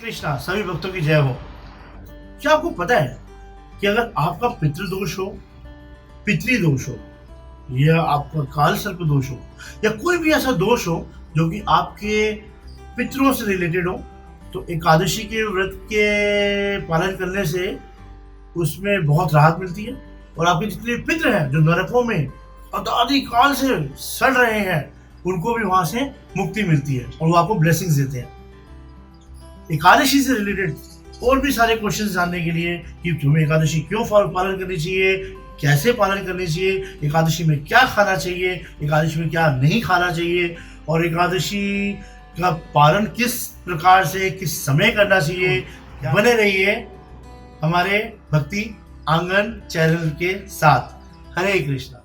कृष्णा, सभी भक्तों की जय हो। क्या आपको पता है कि अगर आपका पितृदोष हो, पितृदोष हो, या आपका काल सर्प दोष हो, या कोई भी ऐसा दोष हो जो कि आपके पितरों से रिलेटेड हो, तो एकादशी के व्रत के पालन करने से उसमें बहुत राहत मिलती है। और आपके जितने पितृ हैं जो नरकों में अनादिकाल से सड़ रहे हैं, उनको भी वहां से मुक्ति मिलती है और वो आपको ब्लेसिंग्स देते हैं। एकादशी से रिलेटेड और भी सारे क्वेश्चंस जानने के लिए कि तुम्हें एकादशी क्यों पालन करनी चाहिए, कैसे पालन करनी चाहिए, एकादशी में क्या खाना चाहिए, एकादशी में क्या नहीं खाना चाहिए, और एकादशी का पालन किस प्रकार से किस समय करना चाहिए, बने रहिए हमारे भक्ति आंगन चैनल के साथ। हरे कृष्णा।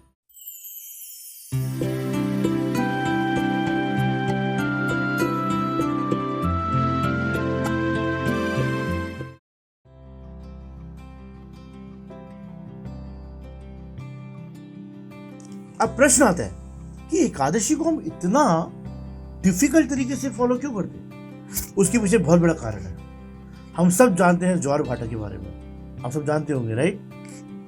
अब प्रश्न आता है कि एकादशी को हम इतना डिफिकल्ट तरीके से फॉलो क्यों करते हैं। उसके पीछे बहुत बड़ा कारण है। हम सब जानते हैं ज्वार भाटा के बारे में, आप सब जानते होंगे, राइट।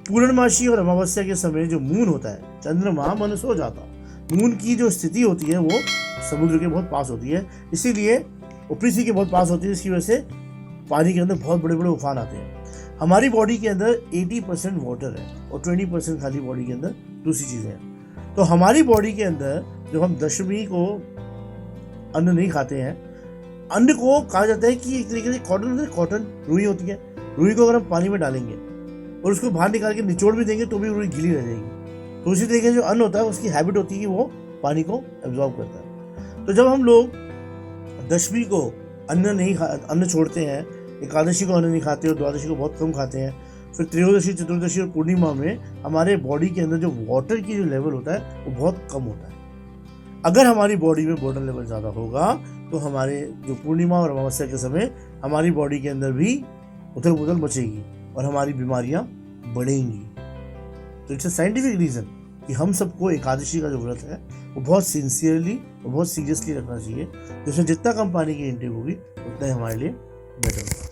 पूर्णमासी और अमावस्या के समय जो मून होता है, चंद्रमा मन सो जाता, मून की जो स्थिति होती है वो समुद्र के बहुत पास होती है, इसीलिए वो पृथ्वी के बहुत पास होती है। इसकी वजह से पानी के अंदर बहुत बड़े बड़े उफान आते हैं। हमारी बॉडी के अंदर 80% वाटर है और 20% खाली बॉडी के अंदर दूसरी चीजें हैं। तो हमारी बॉडी के अंदर जब हम दशमी को अन्न नहीं खाते हैं, अन्न को कहा जाता है कि एक तरीके से कॉटन रुई होती है। रुई को अगर हम पानी में डालेंगे और उसको बाहर निकाल के निचोड़ भी देंगे तो भी रुई गीली रह जाएगी। तो उसी तरीके से जो अन्न होता है उसकी हैबिट होती है कि वो पानी को एब्जॉर्ब करता है। तो जब हम लोग दशमी को अन्न छोड़ते हैं, एकादशी को अन्न नहीं खाते और द्वादशी को बहुत कम खाते हैं, फिर त्रयोदशी, चतुर्दशी और पूर्णिमा में हमारे बॉडी के अंदर जो वाटर की जो लेवल होता है वो बहुत कम होता है। अगर हमारी बॉडी में वाटर लेवल ज़्यादा होगा तो हमारे जो पूर्णिमा और अमावस्या के समय हमारी बॉडी के अंदर भी उथल पुथल मचेगी और हमारी बीमारियां बढ़ेंगी। तो इट्स अ साइंटिफिक रीज़न कि हम सबको एकादशी का जो व्रत है वो बहुत सिंसियरली और बहुत सीरियसली रखना चाहिए। जिसमें जितना कम पानी की इंटेक होगी उतना ही हमारे लिए बेटर होगा।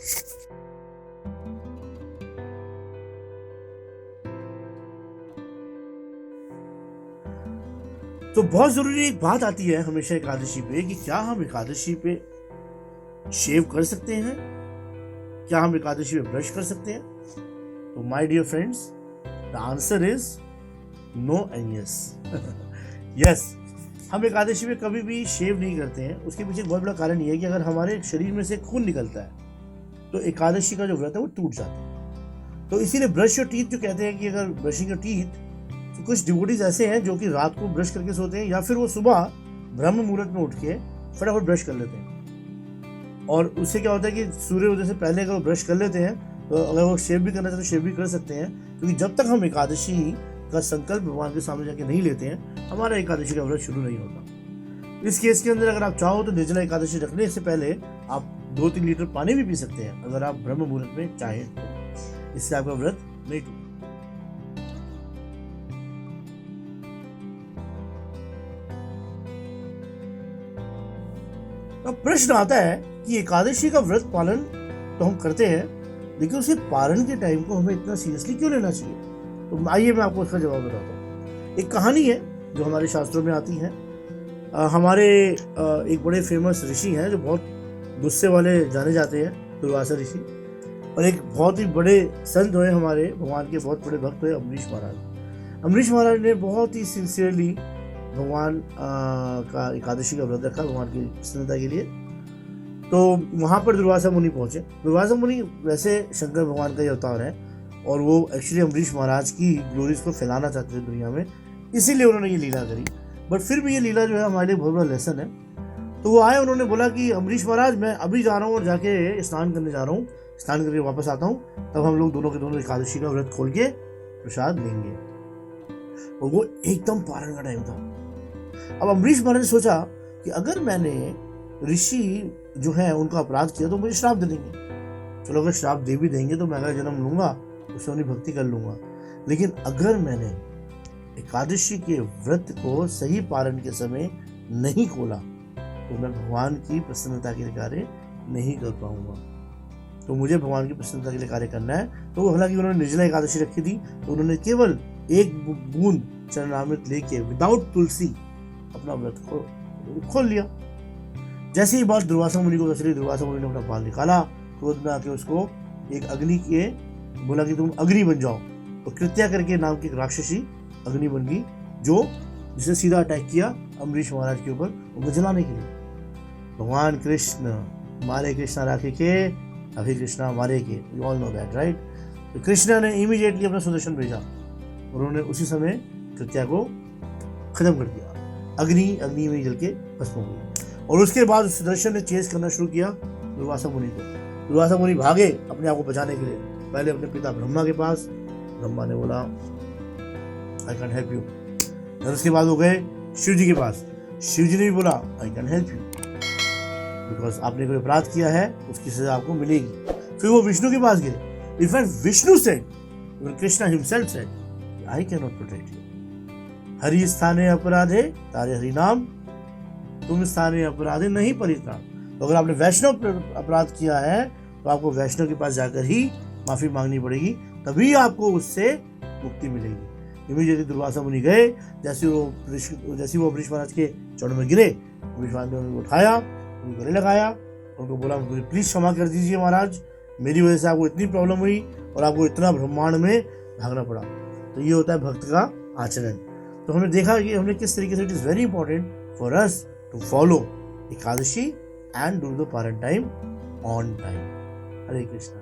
तो बहुत जरूरी एक बात आती है हमेशा एकादशी पे कि क्या हम एकादशी पे शेव कर सकते हैं, क्या हम एकादशी पे ब्रश कर सकते हैं। तो my dear friends, the answer is no and yes. Yes, हम एकादशी में कभी भी शेव नहीं करते हैं। उसके पीछे एक बहुत बड़ा कारण ये है कि अगर हमारे शरीर में से खून निकलता है तो एकादशी का जो व्रत है वो टूट जाता है। तो इसीलिए ब्रश योर टीथ जो कहते हैं कि अगर ब्रशिंग योर टीथ, तो कुछ डिवोटीज ऐसे हैं जो कि रात को ब्रश करके सोते हैं या फिर वो सुबह ब्रह्म मुहूर्त में उठ के फटाफट ब्रश कर लेते हैं। और उससे क्या होता है कि सूर्योदय से पहले अगर वो ब्रश कर लेते हैं तो अगर वो शेव भी करना चाहते तो शेव भी कर सकते हैं। क्योंकि जब तक हम एकादशी का संकल्प भगवान के सामने जाके नहीं लेते हैं, हमारा एकादशी का व्रत शुरू नहीं होता। इस केस के अंदर अगर आप चाहो तो निर्जला एकादशी रखने से पहले आप 2-3 लीटर पानी भी पी सकते हैं, अगर आप ब्रह्म मुहूर्त में चाहें तो। इससे आपका व्रत नहीं टूटेगा। अब प्रश्न आता है कि एकादशी का व्रत पालन तो हम करते हैं, लेकिन उसे पालन के टाइम को हमें इतना सीरियसली क्यों लेना चाहिए। तो आइए मैं आपको उसका जवाब बताता हूँ। एक कहानी है जो हमारे शास्त्रों में आती है। हमारे एक बड़े फेमस ऋषि हैं जो बहुत गुस्से वाले जाने जाते हैं, दुर्वासा ऋषि। और एक बहुत ही बड़े संत हुए हमारे भगवान के बहुत बड़े भक्त हुए अम्बरीश महाराज। अम्बरीश महाराज ने बहुत ही सिंसियरली भगवान का एकादशी का व्रत रखा भगवान की प्रसन्नता के लिए। तो वहाँ पर दुर्वासा मुनि पहुँचे। दुर्वासा मुनि वैसे शंकर भगवान का ही अवतार है और वो एक्चुअली अम्बरीश महाराज की ग्लोरीज को फैलाना चाहते थे दुनिया में, इसीलिए उन्होंने ये लीला करी। बट फिर भी ये लीला जो है हमारे लिए बहुत बड़ा लेसन है। तो वो आए, उन्होंने बोला कि अम्बरीश महाराज मैं अभी जा रहा हूँ और जाके स्नान करने जा रहा हूँ, स्नान करके वापस आता हूँ, तब हम लोग दोनों के दोनों एकादशी का व्रत खोल के प्रसाद लेंगे। और वो एकदम पारण का टाइम था। अब अम्बरीश महाराज ने सोचा कि अगर मैंने ऋषि जो है उनका अपराध किया तो मुझे श्राप दे देंगे। चलो अगर श्राप दे भी देंगे तो मैं अगर जन्म लूंगा उससे अपनी भक्ति कर लूंगा, लेकिन अगर मैंने एकादशी के व्रत को सही पारण के समय नहीं खोला तो मैं भगवान की प्रसन्नता के कार्य नहीं कर पाऊंगा। तो मुझे भगवान की प्रसन्नता के लिए कार्य करना है। तो हालांकि उन्होंने निर्जला एकादशी रखी थी, तो उन्होंने केवल एक बूंद चरणामृत लेके विदाउट तुलसी अपना व्रत खोल लिया। जैसे ही बात दुर्वासा मुनि को दसरी, दुर्वासा मुनि ने अपना बाल निकाला, क्रोध में आके उसको एक अग्नि के बोला कि तुम अग्नि बन जाओ। तो कृत्या करके नाम की एक राक्षसी अग्नि बन गई, जो जिसे सीधा अटैक किया अम्बरीश महाराज के ऊपर उनको जलाने के लिए। भगवान कृष्ण मारे कृष्णा राखे के, अभी कृष्णा मारे के, you all know that right. तो कृष्ण ने इमीडिएटली अपना सुदर्शन भेजा, उन्होंने उसी समय कृत्या को खत्म कर दिया। अग्नि में जल के भस्म हो गई। और उसके बाद सुदर्शन ने चेस करना शुरू किया दुर्वासा मुनि को। दुर्वासा मुनि भागे अपने आप को बचाने के लिए, पहले अपने पिता ब्रह्मा के पास। ब्रह्मा ने बोला आई कैन हेल्प यू। और उसके बाद वो गए शिव जी के पास। शिव जी ने भी बोला I can help you, because आपने कोई अपराध किया है उसकी सजा आपको मिलेगी। फिर वो विष्णु के पास गए। In fact Vishnu said, even Krishna himself said I can not protect you. Hari स्थाने अपराधे तारे हरि नाम, तुम स्थाने अपराधे नहीं परित्राण। तो अगर आपने वैष्णव अपराध किया है तो आपको वैष्णव के पास जाकर ही माफी मांगनी पड़ेगी, तभी आपको उससे मुक्ति मिलेगी। इमीडिएटली दुर्वासा मुनि गए। जैसे वो अम्बरीश महाराज के चरणों में गिरे, अम्बरीश महाराज ने उनको उठाया, उनको गले लगाया, उनको बोला मुझे प्लीज क्षमा कर दीजिए महाराज, मेरी वजह से आपको इतनी प्रॉब्लम हुई और आपको इतना ब्रह्मांड में भागना पड़ा। तो ये होता है भक्त का आचरण। तो हमने देखा कि हमने किस तरीके से it is very important for us to follow Ekadashi and do the parana time on time. Hare Krishna.